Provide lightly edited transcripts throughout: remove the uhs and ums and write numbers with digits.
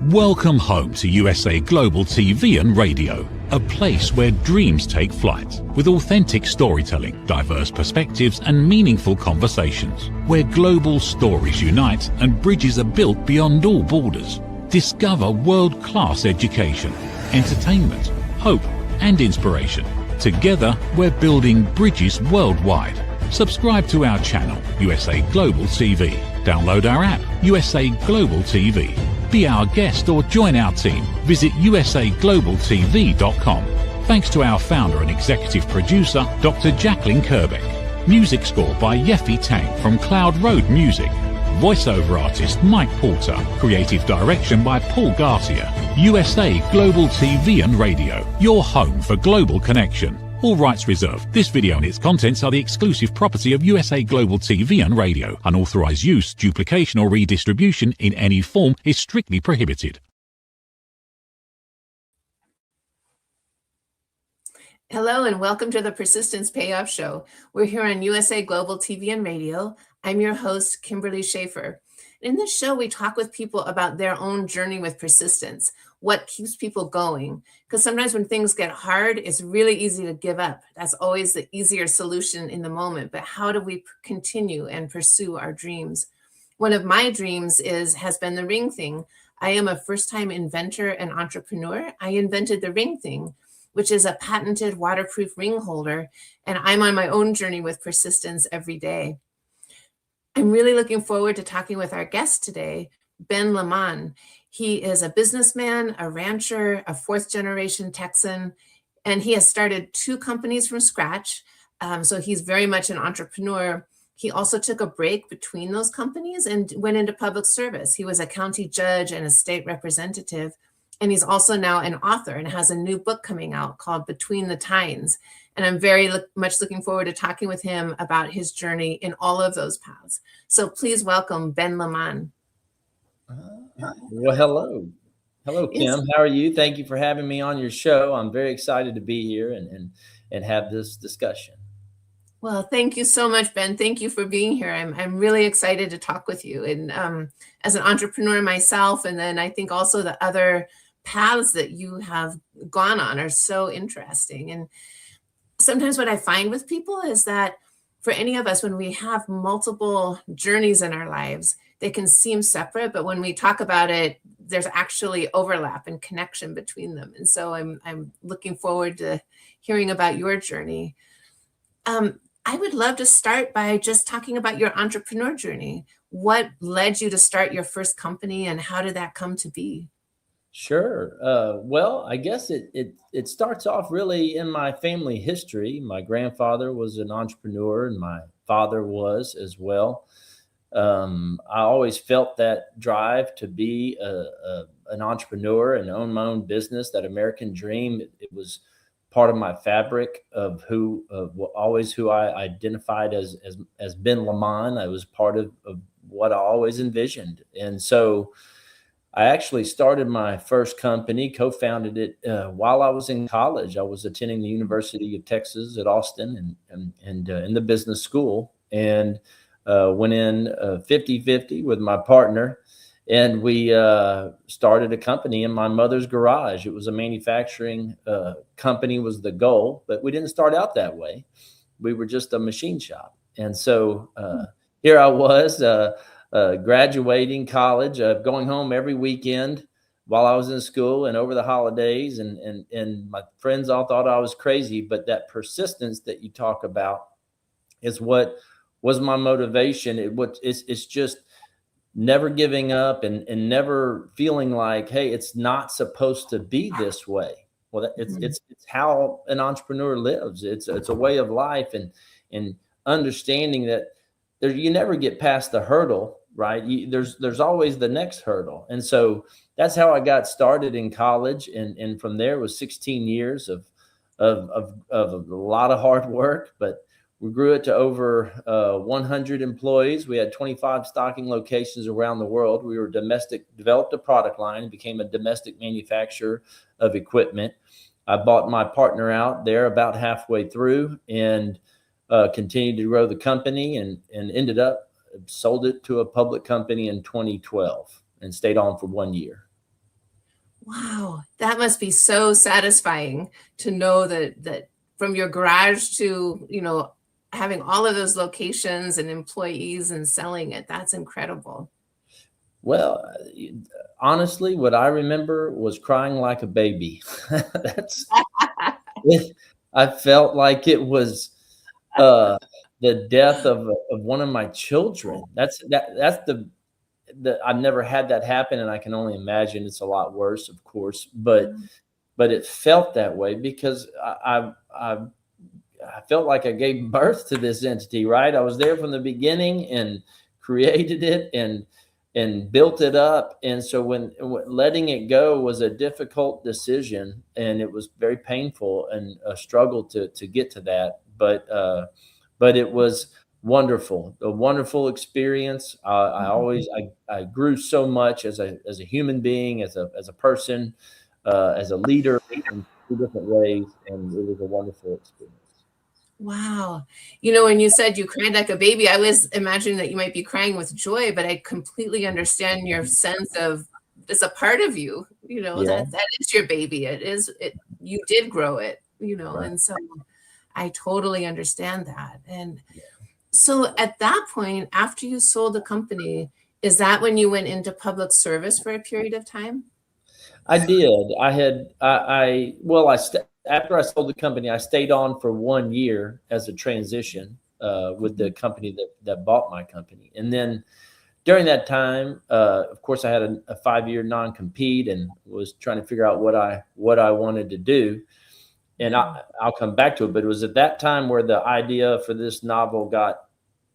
Welcome home to USA Global TV and Radio, a place where dreams take flight with authentic storytelling, diverse perspectives and meaningful conversations, where global stories unite and bridges are built beyond all borders. Discover world-class education, entertainment, hope and inspiration. Together, we're building bridges worldwide. Subscribe to our channel, USA Global TV. Download our app, USA Global TV. Be our guest or join our team. Visit usaglobaltv.com. Thanks to our founder and executive producer, Dr. Jacqueline Kerbeck. Music score by Yeffy Tang from Cloud Road Music. Voiceover artist Mike Porter. Creative direction by Paul Garcia. USA Global TV and Radio, your home for global connection. All rights reserved. This video and its contents are the exclusive property of USA Global TV and Radio. Unauthorized use, duplication or redistribution in any form is strictly prohibited. Hello and welcome to the Persistence Payoff Show. We're here on USA Global TV and Radio. I'm your host, Kimberly Schafer. In this show, we talk with people about their own journey with persistence, what keeps people going. Because sometimes when things get hard, it's really easy to give up. That's always the easier solution in the moment. But how do we continue and pursue our dreams? One of my dreams has been the ring thing. I am a first-time inventor and entrepreneur. I invented the ring thing, which is a patented waterproof ring holder. And I'm on my own journey with persistence every day. I'm really looking forward to talking with our guest today, Ben Leman. He is a businessman, a rancher, a fourth-generation Texan, and he has started 2 companies from scratch. So he's very much an entrepreneur. He also took a break between those companies and went into public service. He was a county judge and a state representative, and he's also now an author and has a new book coming out called Between the Tines. And I'm very much looking forward to talking with him about his journey in all of those paths. So please welcome Ben Leman. Well, hello. Hello, Kim. How are you? Thank you for having me on your show. I'm very excited to be here and have this discussion. Well, thank you so much, Ben. Thank you for being here. I'm really excited to talk with you. And as an entrepreneur myself, and then I think also the other paths that you have gone on are so interesting. And sometimes what I find with people is that for any of us, when we have multiple journeys in our lives, they can seem separate, but when we talk about it, there's actually overlap and connection between them. And so I'm looking forward to hearing about your journey. I would love to start by just talking about your entrepreneur journey. What led you to start your first company and how did that come to be? Sure. Well, I guess it starts off really in my family history. My grandfather was an entrepreneur and my father was as well. I always felt that drive to be an entrepreneur and own my own business, that American dream. It was part of my fabric of always who I identified as Ben Leman. I was part of what I always envisioned. And so I actually started my first company, co-founded it while I was in college. I was attending the University of Texas at Austin and in the business school, and went in 50-50 with my partner. And we started a company in my mother's garage. It was a manufacturing company was the goal, but we didn't start out that way. We were just a machine shop. And so here I was graduating college, going home every weekend while I was in school and over the holidays. And my friends all thought I was crazy, but that persistence that you talk about is what was my motivation. It's just never giving up and never feeling like, hey, it's not supposed to be this way. Well, it's how an entrepreneur lives. It's a way of life, and understanding that you never get past the hurdle, right? There's always the next hurdle. And so that's how I got started in college. And from there was 16 years of a lot of hard work, but we grew it to over 100 employees. We had 25 stocking locations around the world. We were developed a product line and became a domestic manufacturer of equipment. I bought my partner out there about halfway through and continued to grow the company and ended up sold it to a public company in 2012 and stayed on for 1 year. Wow, that must be so satisfying to know that from your garage to, having all of those locations and employees and selling it. That's incredible. Well, honestly, what I remember was crying like a baby. That's it. I felt like it was uh, the death of one of my children. That's the I've never had that happen, and I can only imagine it's a lot worse, of course. But it felt that way because I felt like I gave birth to this entity, right? I was there from the beginning and created it and built it up. And so when letting it go was a difficult decision, and it was very painful and a struggle to get to that. But it was wonderful, a wonderful experience. I grew so much as a human being, as a person, as a leader in two different ways, and it was a wonderful experience. Wow. When you said you cried like a baby, I was imagining that you might be crying with joy, but I completely understand your sense of it's a part of you, Yeah, that is your baby. You did grow it, right. and so I totally understand that. And so at that point, after you sold the company, is that when you went into public service for a period of time? I did. I had well, after I sold the company, I stayed on for 1 year as a transition with the company that bought my company, and then during that time, of course, I had a 5-year non-compete and was trying to figure out what I wanted to do. And I'll come back to it, but it was at that time where the idea for this novel got,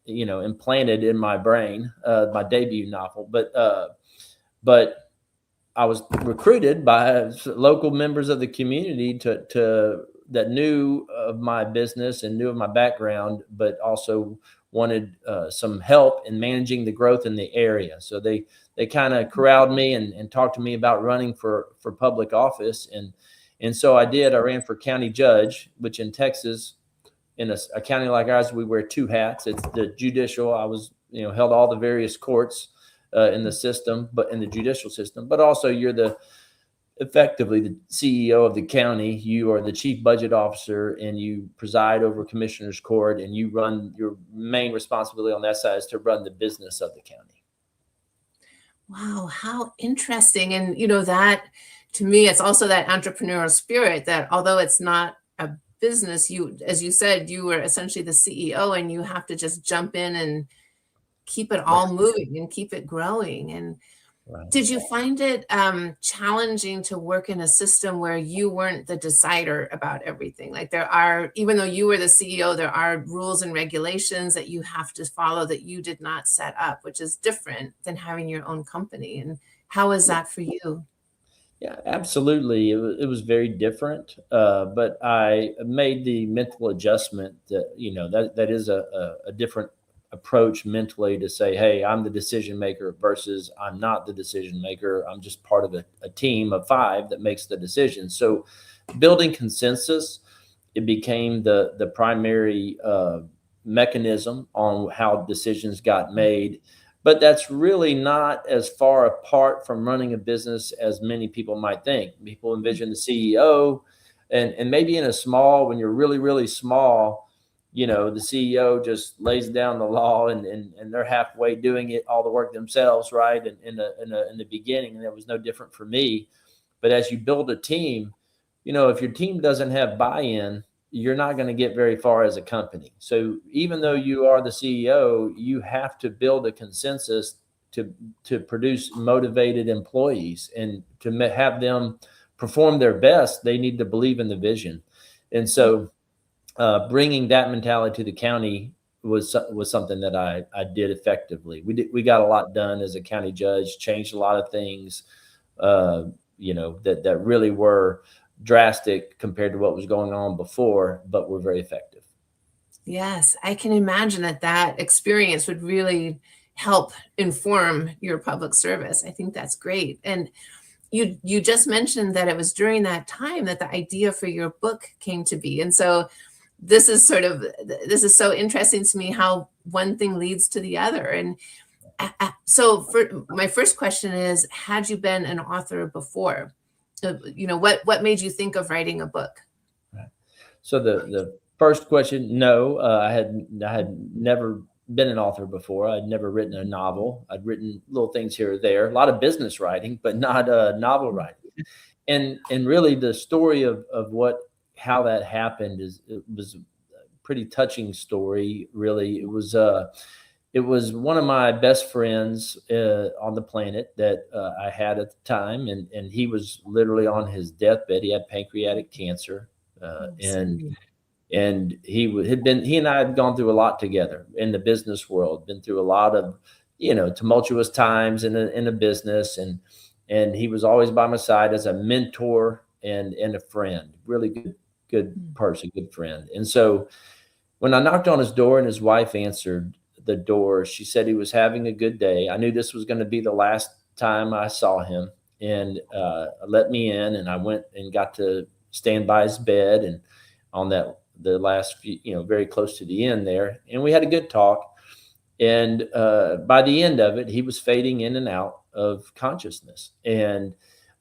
implanted in my brain, my debut novel. But I was recruited by local members of the community to that knew of my business and knew of my background, but also wanted some help in managing the growth in the area. So they kind of corralled me and talked to me about running for public office, and so I did. I ran for county judge, which in Texas, in a county like ours, we wear two hats. It's the judicial. I was held all the various courts in the system, but in the judicial system, but also you're effectively the CEO of the county. You are the chief budget officer, and you preside over commissioner's court, and you run, your main responsibility on that side is to run the business of the county. Wow, how interesting. And that to me, it's also that entrepreneurial spirit that although it's not a business, as you said, you were essentially the CEO and you have to just jump in and keep it all moving and keep it growing. And Right. did you find it challenging to work in a system where you weren't the decider about everything? Like even though you were the CEO, there are rules and regulations that you have to follow that you did not set up, which is different than having your own company. And how is that for you? Yeah, absolutely. It was very different, but I made the mental adjustment that that is a different approach mentally to say, hey, I'm the decision maker versus I'm not the decision maker. I'm just part of a team of 5 that makes the decision. So building consensus, it became the primary mechanism on how decisions got made. But that's really not as far apart from running a business as many people might think. People envision the CEO, and maybe in when you're really, really small, the CEO just lays down the law and they're halfway doing it, all the work themselves, right? And in the beginning, and that was no different for me. But as you build a team, if your team doesn't have buy-in, you're not going to get very far as a company. So even though you are the CEO, you have to build a consensus to produce motivated employees, and to have them perform their best. They need to believe in the vision. And so bringing that mentality to the county was something that I did effectively. We got a lot done as a county judge, changed a lot of things, that really were drastic compared to what was going on before, but were very effective. Yes, I can imagine that experience would really help inform your public service. I think that's great. And you just mentioned that it was during that time that the idea for your book came to be. And so this is so interesting to me how one thing leads to the other. And so for my first question is, had you been an author before? what made you think of writing a book? Right. So the first question, no, I had never been an author before. I'd never written a novel. I'd written little things here or there, a lot of business writing, but not novel writing. And really the story of how that happened it was a pretty touching story. Really, it was one of my best friends on the planet that I had at the time, and he was literally on his deathbed. He had pancreatic cancer, and he and I had gone through a lot together in the business world. Been through a lot of tumultuous times in a business, and he was always by my side as a mentor and a friend. Really good person, good friend. And so when I knocked on his door and his wife answered the door, she said he was having a good day. I knew this was going to be the last time I saw him, and let me in, and I went and got to stand by his bed and on the last few, very close to the end there. And we had a good talk. And by the end of it, he was fading in and out of consciousness. And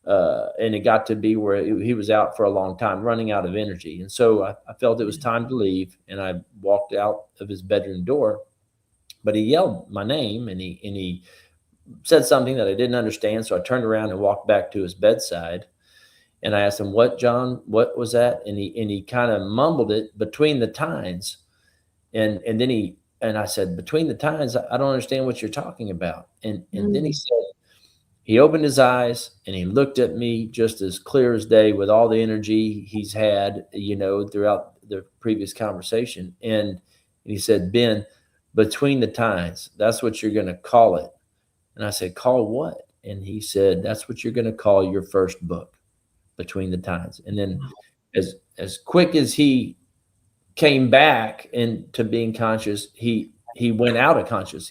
it got to be where he was out for a long time, running out of energy. And so I felt it was time to leave, and I walked out of his bedroom door, but he yelled my name, and he said something that I didn't understand. So I turned around and walked back to his bedside, and I asked him, "What, John? What was that?" And he kind of mumbled it, "Between the tines." And then I said, "Between the tines? I don't understand what you're talking about." And then he said, he opened his eyes and he looked at me just as clear as day with all the energy he's had, throughout the previous conversation. And he said, "Ben, between the tines, that's what you're going to call it." And I said, "Call what?" And he said, "That's what you're going to call your first book, Between the Tines." And then as quick as he came back into being conscious, he went out of consciousness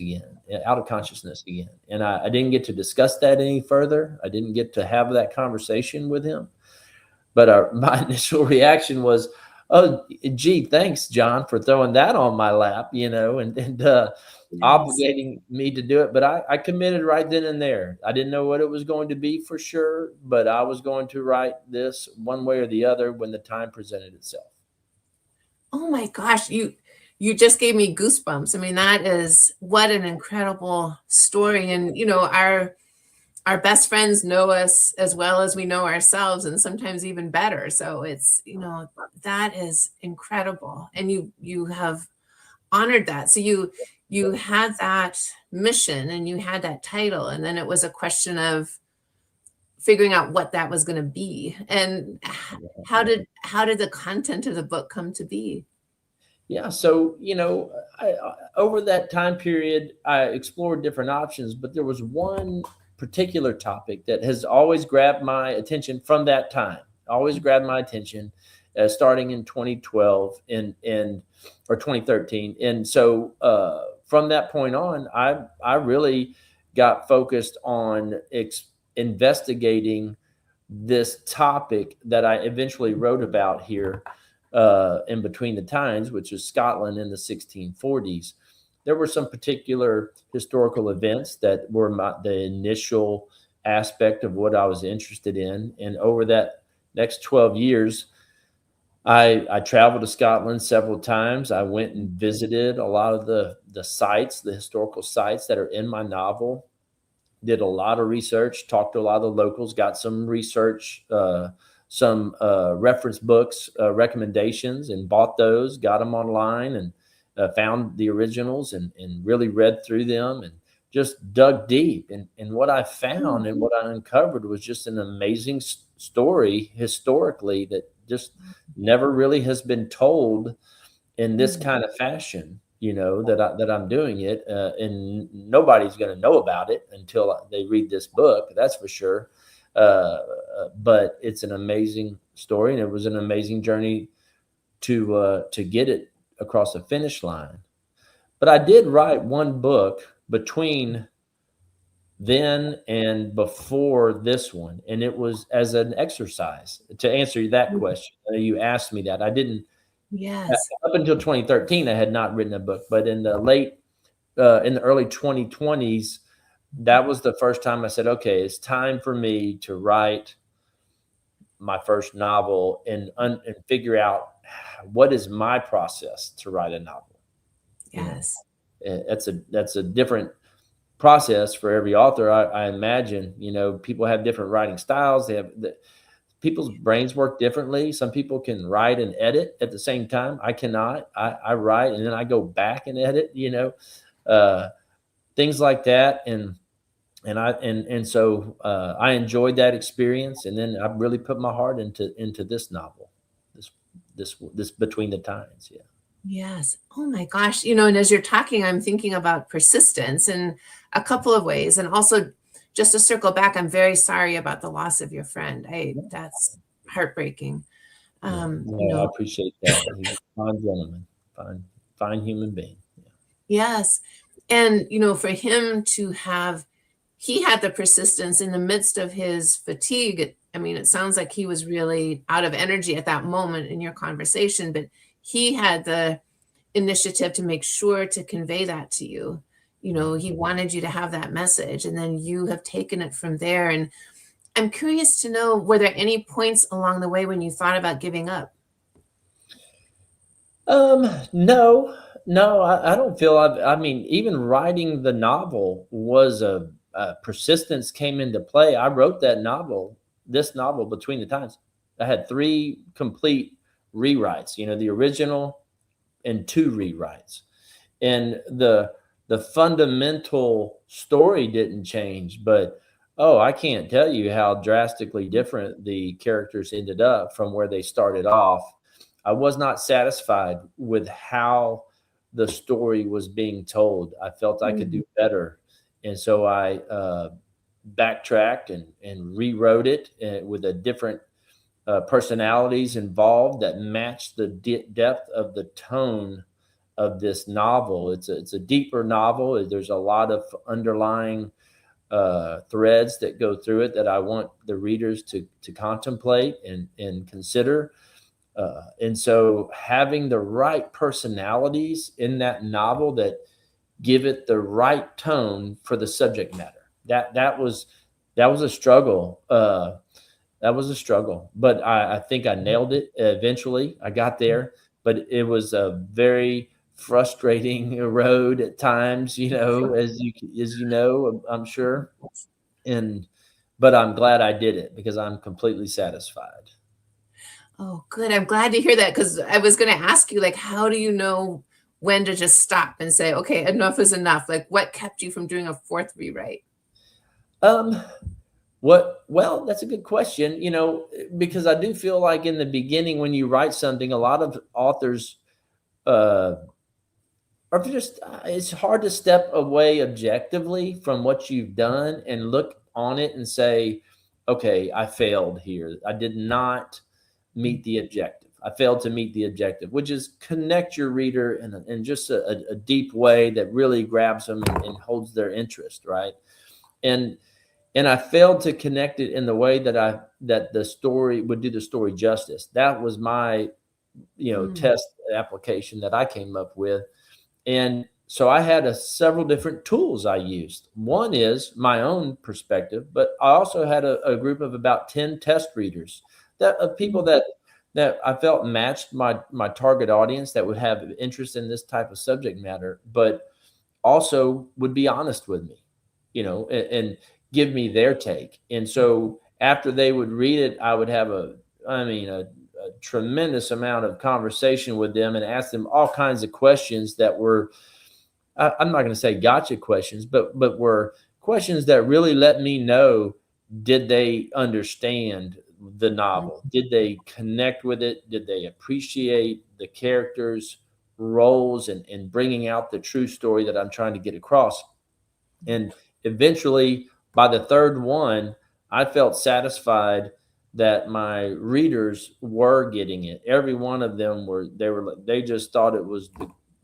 again. And I didn't get to discuss that any further. I didn't get to have that conversation with him. But my initial reaction was, "Oh, gee, thanks, John, for throwing that on my lap, and obligating me to do it." But I committed right then and there. I didn't know what it was going to be for sure, but I was going to write this one way or the other when the time presented itself. Oh my gosh, you just gave me goosebumps. I mean, that is what an incredible story. And our best friends know us as well as we know ourselves, and sometimes even better. So it's, that is incredible. And you have honored that. So you had that mission and you had that title, and then it was a question of figuring out what that was going to be. And how did the content of the book come to be? Yeah. So, over that time period, I explored different options, but there was one particular topic that has always grabbed my attention from that time, starting in 2012 or 2013. And so from that point on, I really got focused on investigating this topic that I eventually wrote about here in Between the Tines, which is Scotland in the 1640s. There were some particular historical events that were the initial aspect of what I was interested in. And over that next 12 years, I traveled to Scotland several times. I went and visited a lot of the sites, the historical sites that are in my novel. Did a lot of research, talked to a lot of the locals, got some research, some reference books, recommendations, and bought those, got them online, and found the originals and really read through them and just dug deep. And what I found and what I uncovered was just an amazing story historically that just never really has been told in this kind of fashion, that I'm doing it. And nobody's going to know about it until they read this book. That's for sure. But it's an amazing story, and it was an amazing journey to get it across the finish line. But I did write one book between then and before this one, and it was as an exercise to answer that question. You asked me that. I didn't. Yes. Up until 2013, I had not written a book, but in the early 2020s, that was the first time I said, okay, it's time for me to write my first novel and figure out what is my process to write a novel. Yes. That's a different process for every author. I imagine, people have different writing styles. People's brains work differently. Some people can write and edit at the same time. I cannot. I write and then I go back and edit, things like that. So I enjoyed that experience, and then I really put my heart into this novel, this Between the Tines. Yeah. Yes. Oh my gosh. And as you're talking, I'm thinking about persistence in a couple of ways. And also, just to circle back, I'm very sorry about the loss of your friend. That's heartbreaking. I appreciate that. He's a fine gentleman, fine human being. Yeah. Yes. And, for him to he had the persistence in the midst of his fatigue. I mean, it sounds like he was really out of energy at that moment in your conversation, but he had the initiative to make sure to convey that to you. He wanted you to have that message, and then you have taken it from there. And I'm curious to know, were there any points along the way when you thought about giving up? No, I don't feel I mean, even writing the novel was persistence came into play. I wrote this novel Between the Tines. I had 3 complete rewrites, the original and 2 rewrites. And the fundamental story didn't change, but I can't tell you how drastically different the characters ended up from where they started off. I was not satisfied with how the story was being told. I felt I could do better. And so I backtracked and rewrote it with a different personalities involved that matched the depth of the tone of this novel. It's a deeper novel. There's a lot of underlying threads that go through it that I want the readers to contemplate and consider. And so having the right personalities in that novel that give it the right tone for the subject matter, that was a struggle. That was a struggle, but I think I nailed it. Eventually I got there, but it was a very frustrating road at times, as you know, I'm sure. But I'm glad I did it because I'm completely satisfied. Oh, good. I'm glad to hear that, because I was going to ask you, how do you know when to just stop and say, okay, enough is enough? What kept you from doing a 4th rewrite? Well, that's a good question, because I do feel like in the beginning, when you write something, a lot of authors it's hard to step away objectively from what you've done and look on it and say, okay, I failed here. I did not meet the objective. I failed to meet the objective, which is connect your reader in just a deep way that really grabs them and holds their interest, right? And I failed to connect it in the way that the story would do the story justice. That was my, test application that I came up with. And so I had several different tools I used. One is my own perspective, but I also had a group of about 10 test readers of people that I felt matched my target audience, that would have interest in this type of subject matter, but also would be honest with me, and give me their take. And so after they would read it, I would have a tremendous amount of conversation with them and ask them all kinds of questions that were, I'm not going to say gotcha questions, but were questions that really let me know, did they understand the novel? Did they connect with it? Did they appreciate the characters' roles and bringing out the true story that I'm trying to get across? And eventually, by the 3rd one, I felt satisfied that my readers were getting it. Every one of them they just thought it was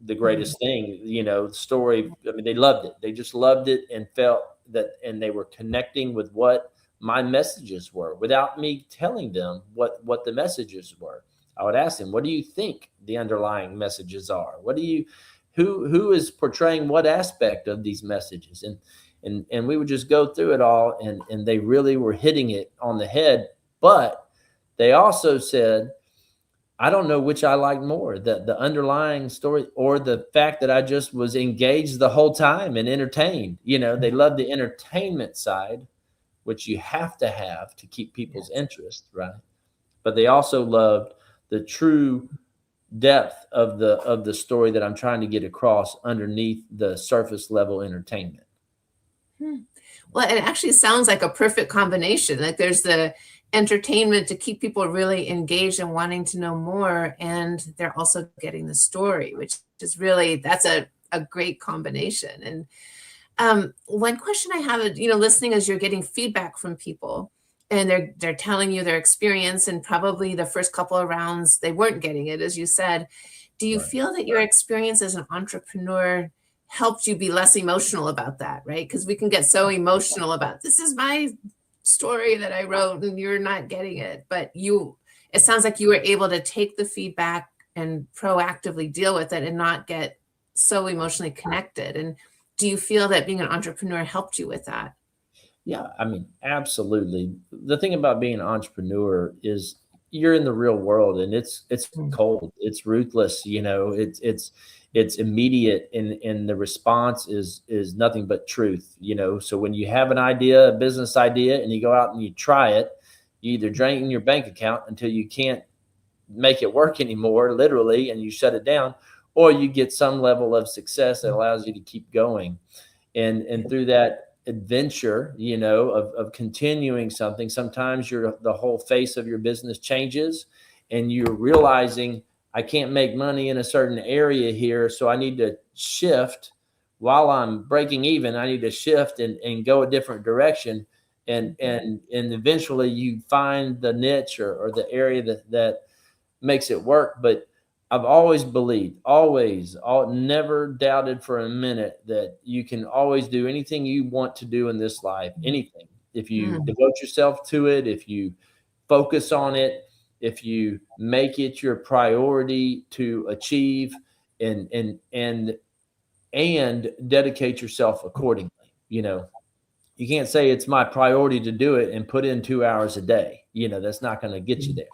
the greatest thing, the story. I mean, they loved it. They just loved it and felt that, and they were connecting with what my messages were without me telling them what the messages were. I would ask them, what do you think the underlying messages are? Who is portraying what aspect of these messages? And we would just go through it all, and they really were hitting it on the head. But they also said, I don't know which I like more, the underlying story or the fact that I just was engaged the whole time and entertained. They love the entertainment side, which you have to keep people's interest, right? But they also loved the true depth of the story that I'm trying to get across underneath the surface level entertainment. Well, it actually sounds like a perfect combination. Like there's the entertainment to keep people really engaged and wanting to know more, and they're also getting the story, which is really, that's a great combination. And one question I have, listening as you're getting feedback from people, and they're telling you their experience, and probably the first couple of rounds they weren't getting it, as you said. Do you feel that your experience as an entrepreneur helped you be less emotional about that, right? Because we can get so emotional about, this is my story that I wrote and you're not getting it. But it sounds like you were able to take the feedback and proactively deal with it and not get so emotionally connected. And do you feel that being an entrepreneur helped you with that? Yeah, I mean, absolutely. The thing about being an entrepreneur is you're in the real world, and it's cold, it's ruthless, it's immediate, and the response is nothing but truth. So when you have an idea, a business idea, and you go out and you try it, you either drain your bank account until you can't make it work anymore, literally, and you shut it down, or you get some level of success that allows you to keep going. And through that adventure, of continuing something, sometimes the whole face of your business changes, and you're realizing, I can't make money in a certain area here, so I need to shift. While I'm breaking even, I need to shift and go a different direction, and eventually you find the niche or the area that makes it work. But I've always believed, never doubted for a minute that you can always do anything you want to do in this life, anything. If you devote yourself to it, if you focus on it, if you make it your priority to achieve, and dedicate yourself accordingly. You can't say it's my priority to do it and put in 2 hours a day. That's not going to get you there.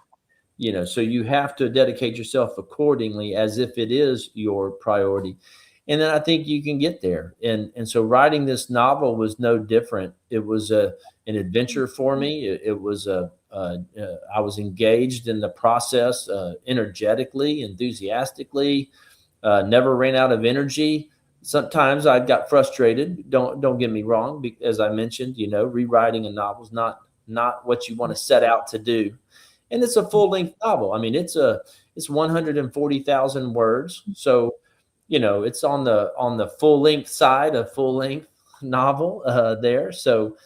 So you have to dedicate yourself accordingly, as if it is your priority. And then I think you can get there. And so writing this novel was no different. It was an adventure for me. It was I was engaged in the process, energetically, enthusiastically, never ran out of energy. Sometimes I got frustrated. Don't get me wrong. As I mentioned, rewriting a novel is not what you want to set out to do. And it's a full-length novel. I mean, it's 140,000 words. So, it's on the full-length side of full-length novel there. So,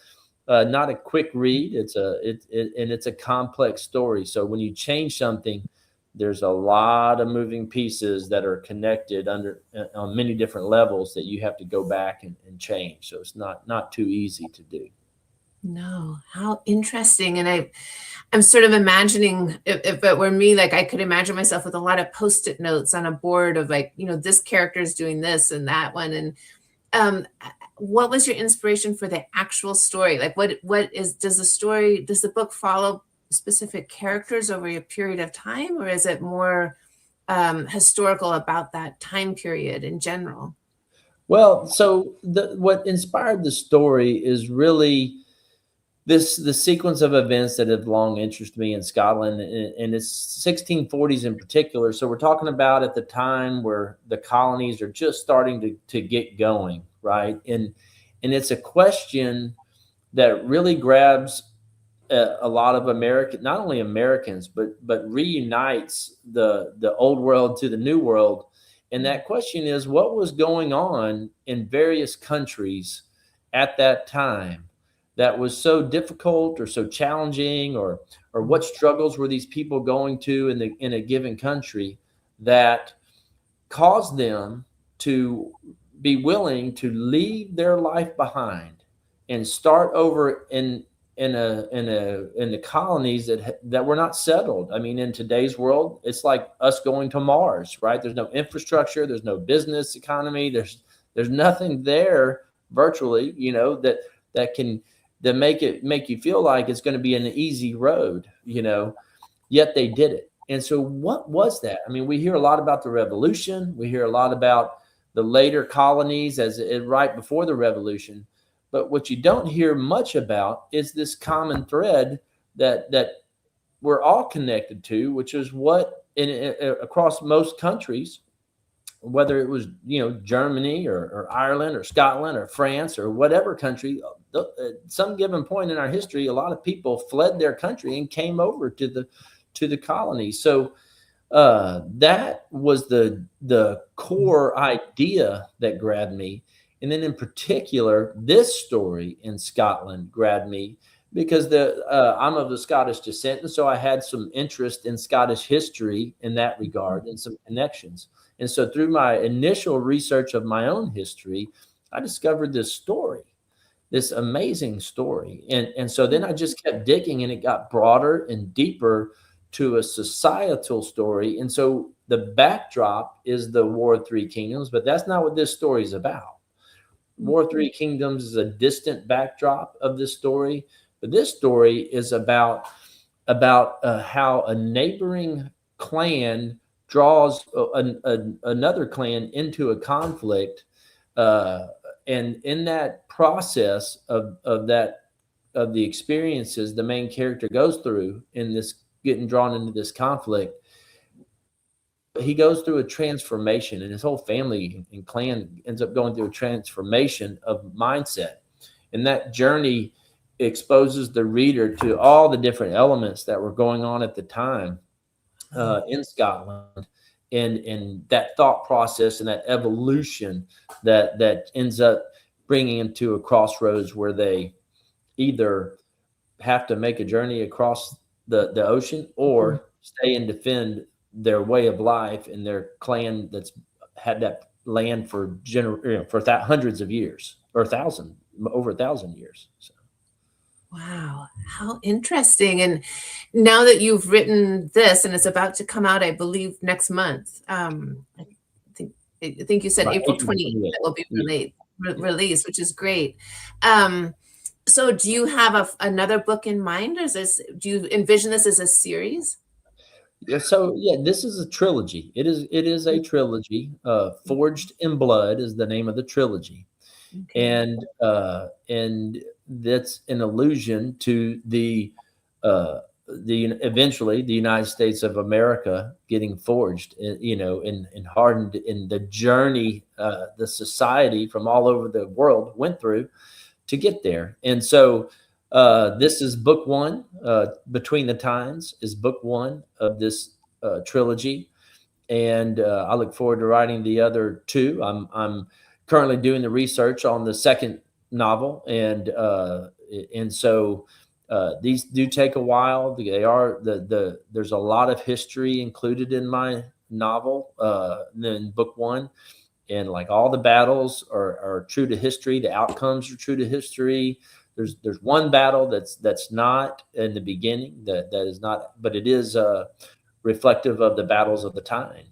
not a quick read. It's a complex story. So when you change something, there's a lot of moving pieces that are connected on many different levels that you have to go back and change. So it's not too easy to do. No, how interesting. And I'm sort of imagining, if it were me, like I could imagine myself with a lot of Post-it notes on a board of like, this character is doing this and that one. And what was your inspiration for the actual story? Like does the book follow specific characters over a period of time, or is it more historical about that time period in general? Well, so what inspired the story is really the sequence of events that have long interested me in Scotland, and it's 1640s in particular. So we're talking about at the time where the colonies are just starting to get going, right? And it's a question that really grabs a lot of not only Americans, but reunites the old world to the new world. And that question is, what was going on in various countries at that time that was so difficult or so challenging, or what struggles were these people going to in a given country that caused them to be willing to leave their life behind and start over in the colonies that were not settled. I mean, in today's world, it's like us going to Mars, right? There's no infrastructure, there's no business economy, there's nothing there virtually, that make you feel like it's going to be an easy road, yet they did it. And so what was that? I mean, we hear a lot about the revolution. We hear a lot about the later colonies as it right before the revolution. But what you don't hear much about is this common thread that we're all connected to, which is what across most countries, whether it was, Germany or Ireland or Scotland or France or whatever country, at some given point in our history, a lot of people fled their country and came over to the colonies. So that was the core idea that grabbed me. And then in particular, this story in Scotland grabbed me because I'm of the Scottish descent. And so I had some interest in Scottish history in that regard and some connections. And so through my initial research of my own history, I discovered this story, this amazing story. And so then I just kept digging, and it got broader and deeper to a societal story. And so the backdrop is the War of Three Kingdoms, but that's not what this story is about. War of Three Kingdoms is a distant backdrop of this story, but this story is about how a neighboring clan draws another clan into a conflict, and in that process of the experiences the main character goes through in this getting drawn into this conflict, he goes through a transformation, and his whole family and clan ends up going through a transformation of mindset. And that journey exposes the reader to all the different elements that were going on at the time in Scotland, and that thought process and that evolution that ends up bringing them to a crossroads where they either have to make a journey across the ocean or stay and defend their way of life in their clan that's had that land for hundreds of years, or over 1,000 years. So. Wow, how interesting. And now that you've written this, and it's about to come out, I believe, next month, I think you said April 28th that will be released, which is great. So do you have another book in mind, or do you envision this as a series? So this is a trilogy. It is a trilogy. Forged in Blood is the name of the trilogy. Okay. And that's an allusion to the eventually the United States of America getting forged, and hardened in the journey the society from all over the world went through to get there. And so this is book one. Between the Times is book one of this trilogy, and I look forward to writing the other two. I'm currently doing the research on the second novel, and so these do take a while. They are there's a lot of history included in my novel, in book one, and like all the battles are true to history. The outcomes are true to history. There's one battle that's not in the beginning, that is not, but it is reflective of the battles of the time,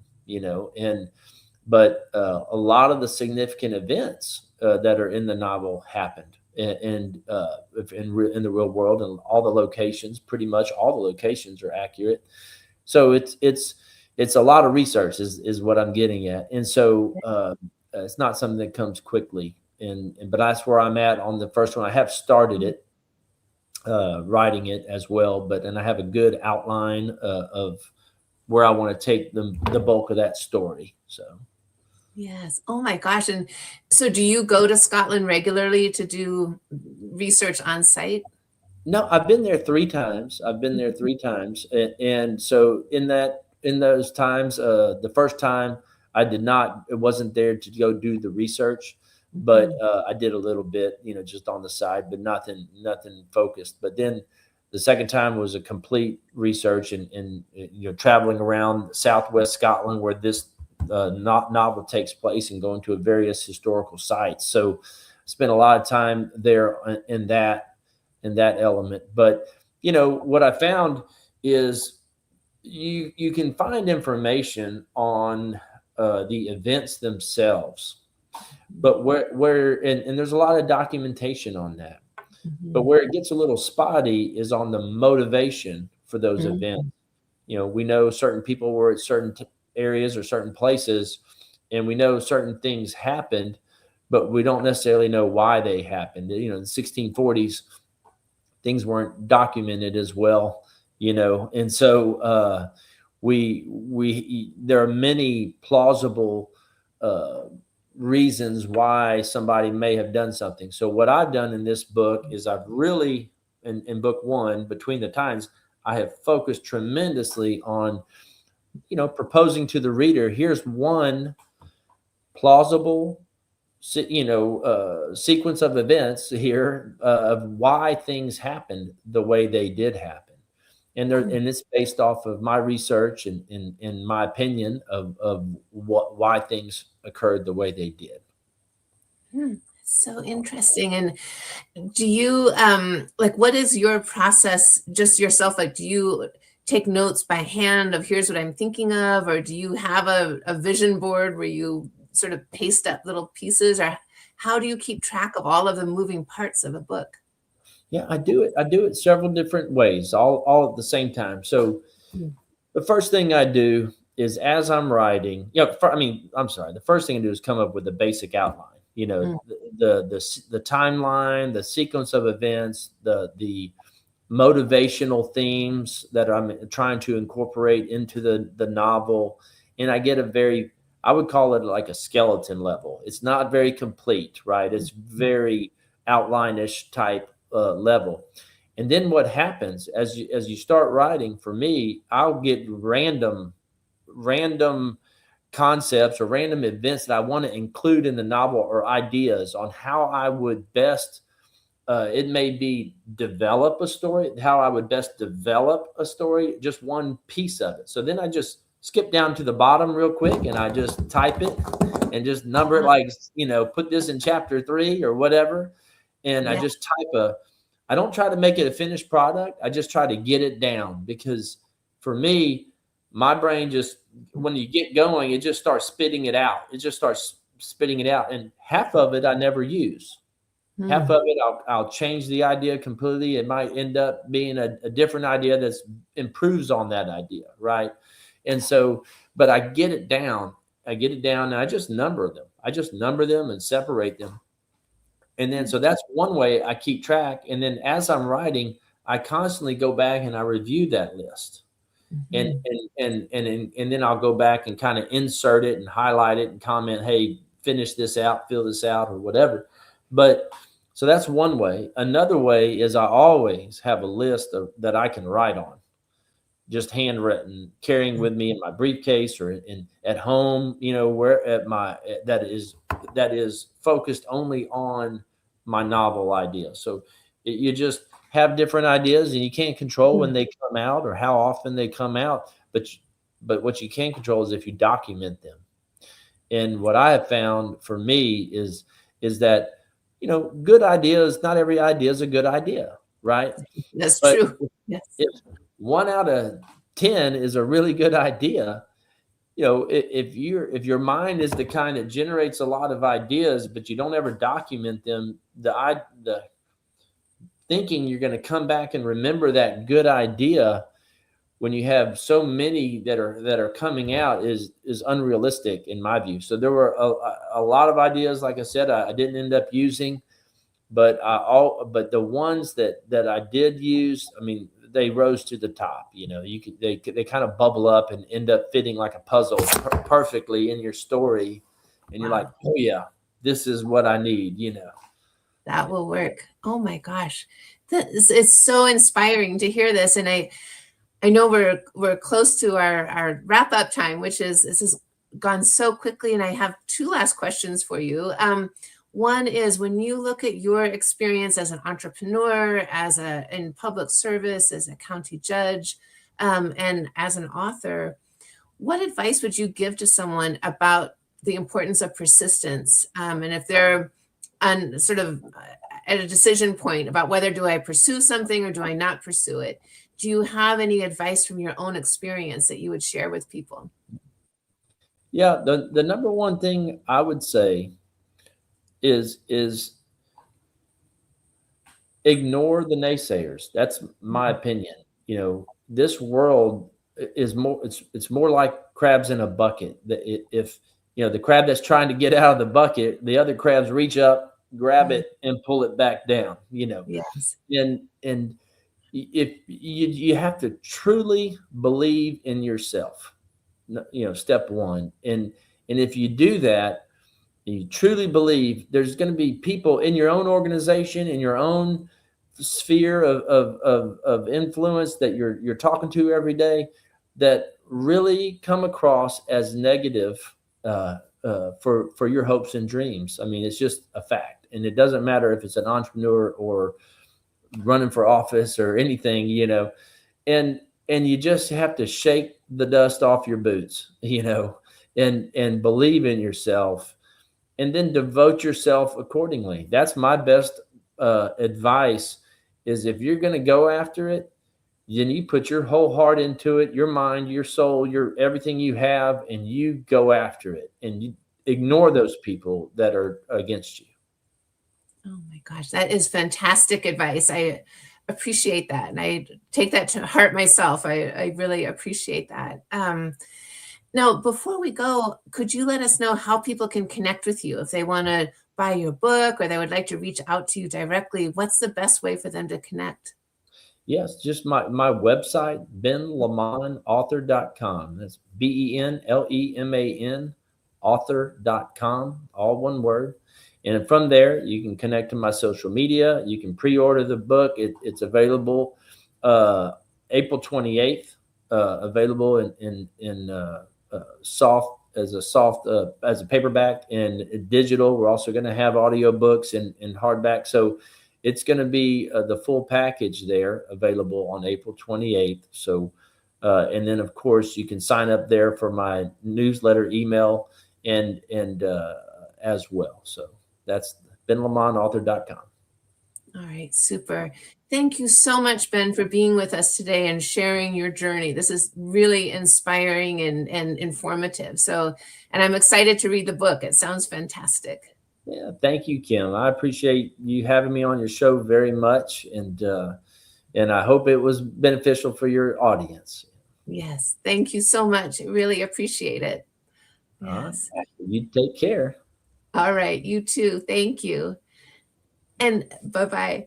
but a lot of the significant events that are in the novel happened in the real world, and all the locations, pretty much all the locations are accurate. So it's a lot of research is what I'm getting at. And so it's not something that comes quickly. But that's where I'm at on the first one. I have started it, writing it as well, and I have a good outline of where I want to take the bulk of that story. So. Yes. Oh my gosh. And so do you go to Scotland regularly to do research on site? No, I've been there 3 times. And so in those times, the first time it wasn't there to go do the research, but I did a little bit, just on the side, but nothing focused. But then the second time was a complete research and traveling around Southwest Scotland where this novel takes place, and going to various historical sites. So I spent a lot of time there in that element. But what I found is you can find information on the events themselves, but where there's a lot of documentation on that. But where it gets a little spotty is on the motivation for those events. We know certain people were at certain areas or certain places, and we know certain things happened, but we don't necessarily know why they happened. In the 1640s, things weren't documented as well, and so there are many plausible reasons why somebody may have done something. So what I've done in this book is I've really, in book one, Between the Times, I have focused tremendously on, proposing to the reader, here's one plausible, sequence of events here of why things happened the way they did happen. And it's based off of my research and in my opinion of why things occurred the way they did. So interesting. And do you what is your process, just yourself? Like, do you take notes by hand of here's what I'm thinking of, or do you have a vision board where you sort of paste up little pieces, or how do you keep track of all of the moving parts of a book? Yeah, I do it several different ways, all at the same time. So the first thing I do is, as I'm writing, the first thing I do is come up with a basic outline. The timeline, the sequence of events, the motivational themes that I'm trying to incorporate into the novel. And I get I would call it like a skeleton level. It's not very complete, right? It's very outline-ish type level. And then what happens as you start writing, for me, I'll get random concepts or random events that I want to include in the novel, or ideas on how I would best, it may be develop a story, how I would best develop a story, just one piece of it. So then I just skip down to the bottom real quick and I just type it and just number it, like, put this in chapter 3 or whatever. And I just I don't try to make it a finished product. I just try to get it down, because for me, my brain just, when you get going, it just starts spitting it out. And half of it I never use. Half of it I'll change the idea completely. It might end up being a different idea that improves on that idea, right? And so, but I get it down. And I just number them. And separate them. And then, so that's one way I keep track. And then as I'm writing, I constantly go back and I review that list. And then I'll go back and kind of insert it and highlight it and comment, hey, finish this out, fill this out, or whatever. But so that's one way. Another way is I always have a list that I can write on, just handwritten, carrying with me in my briefcase or at home, where that is focused only on my novel idea. So you just have different ideas, and you can't control when they come out or how often they come out, but what you can control is if you document them. And what I have found for me is that, good ideas, not every idea is a good idea, right? That's true. Yes. If 1 out of 10 is a really good idea, if your mind is the kind that generates a lot of ideas, but you don't ever document them, the thinking you're going to come back and remember that good idea when you have so many that are coming out is unrealistic in my view. So there were a lot of ideas, like I said, I didn't end up using, but the ones that I did use, they rose to the top. They kind of bubble up and end up fitting like a puzzle perfectly in your story, and you're like, oh yeah, this is what I need. That will work. Oh my gosh, it's so inspiring to hear this, and I know we're close to our wrap up time, which is, this has gone so quickly, and I have 2 last questions for you. One is, when you look at your experience as an entrepreneur, in public service, as a county judge, and as an author, what advice would you give to someone about the importance of persistence? And if they're on sort of at a decision point about whether do I pursue something or do I not pursue it, do you have any advice from your own experience that you would share with people? Yeah, the number one thing I would say is ignore the naysayers. That's my opinion. This world is more, it's more like crabs in a bucket. If the crab that's trying to get out of the bucket, the other crabs reach up, grab it, and pull it back down. Yes. And if you have to truly believe in yourself, step one. And if you do that, you truly believe, there's going to be people in your own organization, in your own sphere of influence that you're talking to every day, that really come across as negative for your hopes and dreams. I mean, it's just a fact. And it doesn't matter if it's an entrepreneur or running for office or anything, and you just have to shake the dust off your boots, and believe in yourself, and then devote yourself accordingly. That's my best advice, is if you're going to go after it, then you put your whole heart into it, your mind, your soul, your everything you have, and you go after it, and you ignore those people that are against you. Oh my gosh, that is fantastic advice. I appreciate that. And I take that to heart myself. I really appreciate that. Now, before we go, could you let us know how people can connect with you? If they want to buy your book or they would like to reach out to you directly, what's the best way for them to connect? Yes, just my website, benlemanauthor.com. That's BenLeman author.com, all one word. And from there, you can connect to my social media. You can pre-order the book. It's available April 28th, available in soft as a paperback and digital. We're also going to have audiobooks and hardback. So it's going to be the full package there, available on April 28th. So, and then of course you can sign up there for my newsletter, email, and as well. So that's benlemanauthor.com. All right, super. Thank you so much, Ben, for being with us today and sharing your journey. This is really inspiring and informative. So, and I'm excited to read the book. It sounds fantastic. Yeah, thank you, Kim. I appreciate you having me on your show very much, and I hope it was beneficial for your audience. Yes, thank you so much. I really appreciate it. Yes. All right. You take care. All right, you too. Thank you. And bye-bye.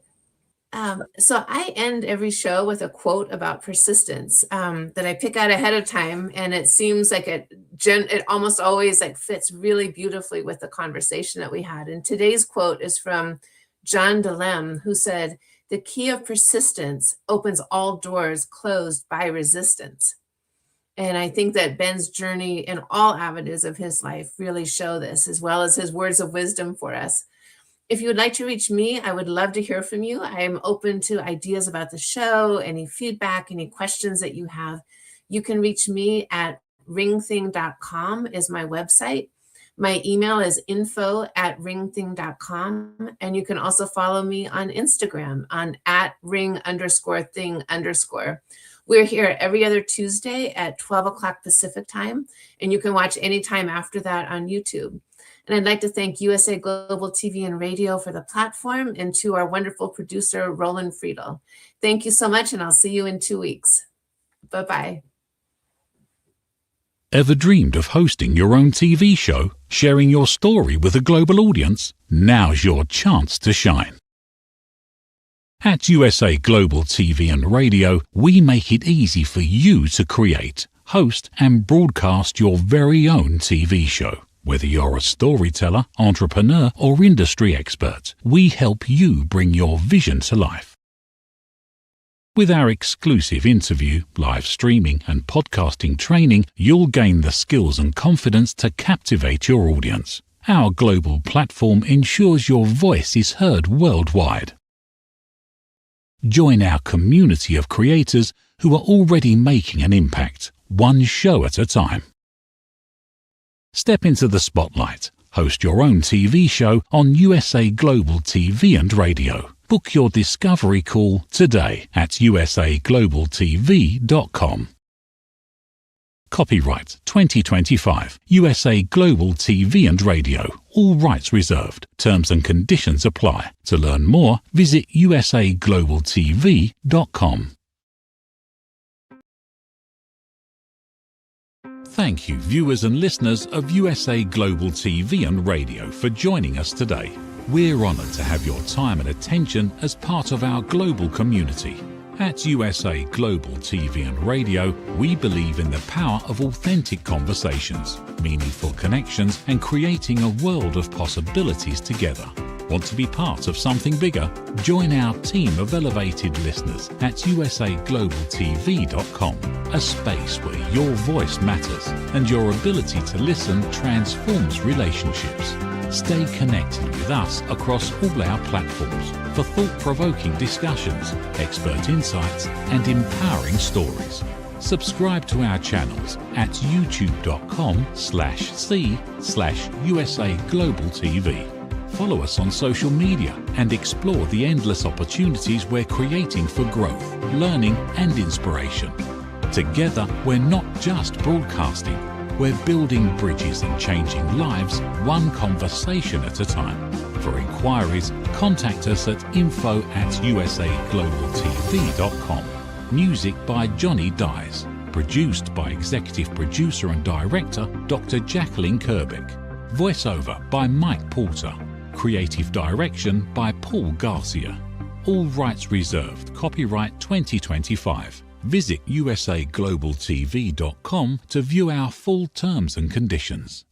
So I end every show with a quote about persistence that I pick out ahead of time, and it seems like it almost always like fits really beautifully with the conversation that we had. And today's quote is from John DeLem, who said, "The key of persistence opens all doors closed by resistance." And I think that Ben's journey in all avenues of his life really show this, as well as his words of wisdom for us. If you would like to reach me, I would love to hear from you. I am open to ideas about the show, any feedback, any questions that you have. You can reach me at ringthing.com is my website. My email is info@ringthing.com. And you can also follow me on Instagram on @ring_thing_. We're here every other Tuesday at 12 o'clock Pacific time, and you can watch anytime after that on YouTube. And I'd like to thank USA Global TV and Radio for the platform, and to our wonderful producer, Roland Friedel. Thank you so much, and I'll see you in 2 weeks. Bye-bye. Ever dreamed of hosting your own TV show, sharing your story with a global audience? Now's your chance to shine. At USA Global TV and Radio, we make it easy for you to create, host, and broadcast your very own TV show. Whether you're a storyteller, entrepreneur, or industry expert, we help you bring your vision to life. With our exclusive interview, live streaming, and podcasting training, you'll gain the skills and confidence to captivate your audience. Our global platform ensures your voice is heard worldwide. Join our community of creators who are already making an impact, one show at a time. Step into the spotlight. Host your own TV show on USA Global TV and Radio. Book your discovery call today at usaglobaltv.com. Copyright 2025 USA Global TV and Radio. All rights reserved. Terms and conditions apply. To learn more, visit usaglobaltv.com. Thank you, viewers and listeners of USA Global TV and Radio, for joining us today. We're honored to have your time and attention as part of our global community. At USA Global TV and Radio, we believe in the power of authentic conversations, meaningful connections, and creating a world of possibilities together. Want to be part of something bigger? Join our team of elevated listeners at usaglobaltv.com, a space where your voice matters and your ability to listen transforms relationships. Stay connected with us across all our platforms for thought-provoking discussions, expert insights, and empowering stories. Subscribe to our channels at youtube.com/c/USA-Global-TV. Follow us on social media and explore the endless opportunities we're creating for growth, learning, and inspiration. Together, we're not just broadcasting, we're building bridges and changing lives one conversation at a time. For inquiries, contact us at info@usaglobaltv.com. Music by Johnny Dyes. Produced by Executive Producer and Director Dr. Jacqueline Kerbeck. Voiceover by Mike Porter. Creative direction by Paul Garcia. All rights reserved. Copyright 2025. Visit usaglobaltv.com to view our full terms and conditions.